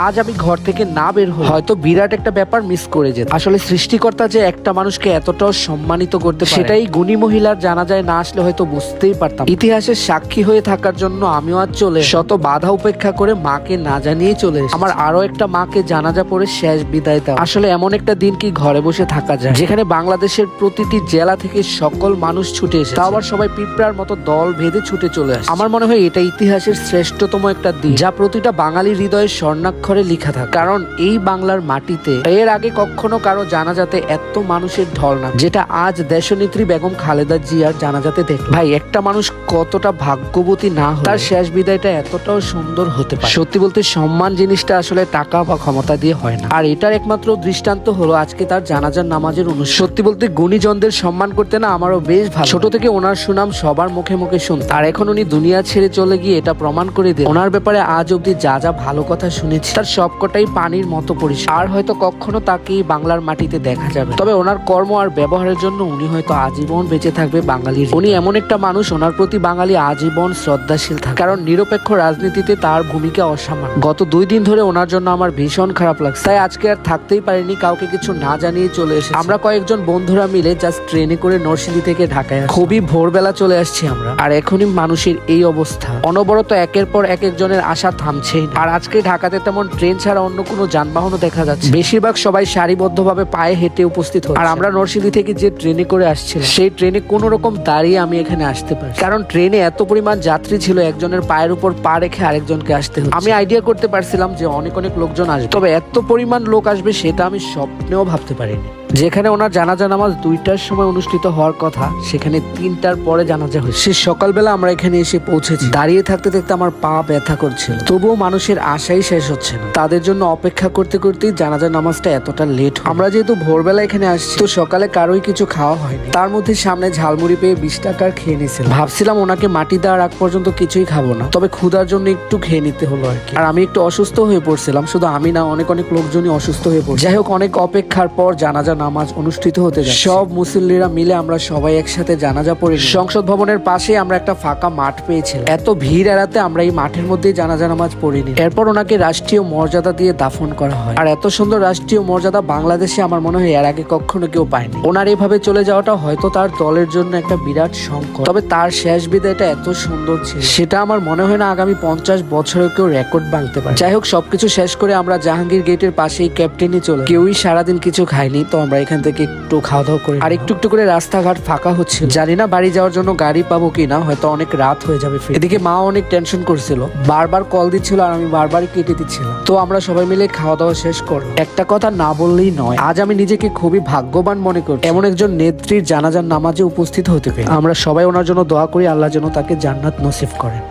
আজ আমি ঘর থেকে না বের হই হয়তো বিরাট একটা ব্যাপার মিস করে যেত। আসলে সৃষ্টিকর্তা যে একটা মানুষকে এতটাও সম্মানিত করতে পারে সেটাই গুণী মহিলার জানাজায় না আসলে হয়তো বুঝতেই পারতাম। ইতিহাসের সাক্ষী হয়ে থাকার জন্য আমিও আজ চলে শত বাধা উপেক্ষা করে মাকে না জানিয়ে চলে এসেছি। আমার আরো একটা মাকে জানাজা পড়ে শেষ বিদায় দেওয়া। আসলে এমন একটা দিন কি ঘরে বসে থাকা যায় যেখানে বাংলাদেশের প্রতিটি জেলা থেকে সকল মানুষ ছুটে এসে, তাও আবার সবাই পিঁপড়ার মতো দল ভেদে ছুটে চলে আসে। আমার মনে হয় এটা ইতিহাসের শ্রেষ্ঠতম একটা দিন যা প্রতিটা বাঙালির হৃদয়ে স্বর্ণাক্ষরে লিখা থাকে। কারণ এই বাংলার মাটিতে এর আগে কখনো কারো জানাজাতে এত মানুষের ঢল না যেটা আজ দেশনেত্রী বেগম খালেদা জিয়ার জানাজাতে দেখ। ভাই একটা মানুষ কতটা ভাগ্যবতী না হয় তার শেষ বিদায়টা এতটাও সুন্দর হতে পারে। সত্যি বলতে সম্মান জিনিসটা আসলে টাকা বা ক্ষমতা দিয়ে হয় না। আর এটার একমাত্র দৃষ্টান্ত হলো আজকে তার জানাজার নামাজের অনুষ্ঠান। সত্যি বলতে গুণীজনদের সম্মান করতে না আমারও বেশ ভালো। ছোট থেকে ওনার সুনাম সবার মুখে মুখে শুনতাম, আর এখন উনি দুনিয়া ছেড়ে চলে গিয়ে এটা প্রমাণ করে দেন ওনার ব্যাপারে আজ অব্দি যা যা ভালো কথা শুনেছি তার সবকটাই পানির মতো পরিষ্কার। আর হয়তো কখনো তাকে বাংলার মাটিতে দেখা যাবে, তবে ওনার কর্ম আর ব্যবহারের জন্য উনি হয়তো আজীবন বেঁচে থাকবে বাঙালির। উনি এমন একটা মানুষ ওনার প্রতি বাঙালি আজীবন শ্রদ্ধাশীল থাকে, কারণ নিরপেক্ষ রাজনীতিতে তার ভূমিকা অসামান্য। গত 2 দিন ধরে ওনার জন্য আমার ভীষণ খারাপ লাগছে, তাই আজকে আর থাকতেই পারিনি, কাউকে কিছু না জানিয়ে চলে এসেছি। আমরা কয়েকজন বন্ধুরা মিলে জাস্ট ট্রেনে করে নরসিংদী থেকে ঢাকায় খুবই ভোরবেলা চলে আসছি আমরা। আর এখনই মানুষের এই অবস্থা, অনবরত একের পর এক একজনের আশা থামছেই না। আর আজকে ঢাকাতে তেমন ট্রেন ছাড়া অন্য কোনো যানবাহনও দেখা যাচ্ছে, বেশিরভাগ সবাই সারিবদ্ধভাবে পায়ে হেঁটে উপস্থিত হয়। আর আমরা নরসিংদী থেকে যে ট্রেনে করে আসছিলাম সেই ট্রেনে কোনো রকম দাঁড়িয়ে আমি এখানে আসতে পারি, কারণ ট্রেনে এত পরিমাণ যাত্রী ছিল একজনের পায়ের উপর পা রেখে আরেকজনকে আসতে হচ্ছে। আমি আইডিয়া করতে পারছিলাম যে অনেক অনেক লোকজন আসবে, তবে এত পরিমাণ লোক আসবে সেটা আমি স্বপ্নেও ভাবতে পারিনি। যেখানে ওনার জানাজা নামাজ 2টার সময় অনুষ্ঠিত হওয়ার কথা সেখানে 3টার পরে জানাজা হয়েছে। সে সকালবেলা আমরা এখানে এসে পৌঁছেছি, দাঁড়িয়ে থাকতে থাকতে আমার পা ব্যথা করছিল, তবুও মানুষের আশাই শেষ হচ্ছে না। তাদের জন্য অপেক্ষা করতে করতেই জানাজা নামাজটা এতটা লেট। আমরা যেহেতু ভোরবেলা এখানে আসছি তো সকালে কারোই কিছু খাওয়া হয়নি, তার মধ্যে সামনে ঝালমুড়ি পেয়ে 20 টাকার খেয়ে নিয়েছিলাম। ভাবছিলাম ওনাকে মাটি দেওয়ার আগ পর্যন্ত কিছুই খাবো না, তবে ক্ষুধার জন্য একটু খেয়ে নিতে হলো আর কি। আর আমি একটু অসুস্থ হয়ে পড়ছিলাম, শুধু আমি না অনেক অনেক লোকজনই অসুস্থ হয়ে পড়ছে। যাই হোক, অনেক অপেক্ষার পর জানাজা নামাজ অনুষ্ঠিত হতে যায়। সব মুসল্লিরা মিলে আমরা সবাই একসাথে জানাজা পড়ি। সংসদ ভবনের পাশে আমরা একটা ফাঁকা মাঠ পেয়েছিলাম, এত ভিড় এড়াতে আমরা এই মাঠের মধ্যেই জানাজা নামাজ পড়িনি। এরপর ওনাকে রাষ্ট্রীয় মর্যাদা দিয়ে দাফন করা হয়। আর এত সুন্দর রাষ্ট্রীয় মর্যাদা বাংলাদেশে আমার মনে হয় এর আগে কখনো কেউ পায়নি। ওনার এইভাবে চলে যাওয়াটা হয়তো তার দলের জন্য একটা বিরাট সংকট, তবে তার শেষ বিদায়টা এত সুন্দর ছিল সেটা আমার মনে হয় না আগামী 50 বছরেও কেউ রেকর্ড ভাঙতে পারে। যাই হোক, সবকিছু শেষ করে আমরা জাহাঙ্গীর গেটের পাশেই ক্যাপ্টেনই চলে। কেউই সারাদিন কিছু খায়নি, তো আমরা এখান থেকে একটু খাওয়া দাওয়া করি। আর একটু একটু করে রাস্তাঘাট ফাঁকা হচ্ছে, জানি না বাড়ি যাওয়ার জন্য গাড়ি পাবো কিনা, হয়তো অনেক রাত হয়ে যাবে। এদিকে মা অনেক টেনশন করছিল, বারবার কল দিচ্ছিল আর আমি বারবারই কেটে দিচ্ছিলাম। তো আমরা সবাই মিলে খাওয়া দাওয়া শেষ করলাম। একটা কথা না বললেই নয়, আজ আমি নিজেকে খুবই ভাগ্যবান মনে করি এমন একজন নেত্রীর জানাজার নামাজে উপস্থিত হতে পেরে। আমরা সবাই ওনার জন্য দোয়া করি, আল্লাহ যেন তাকে জান্নাত নসিব করেন।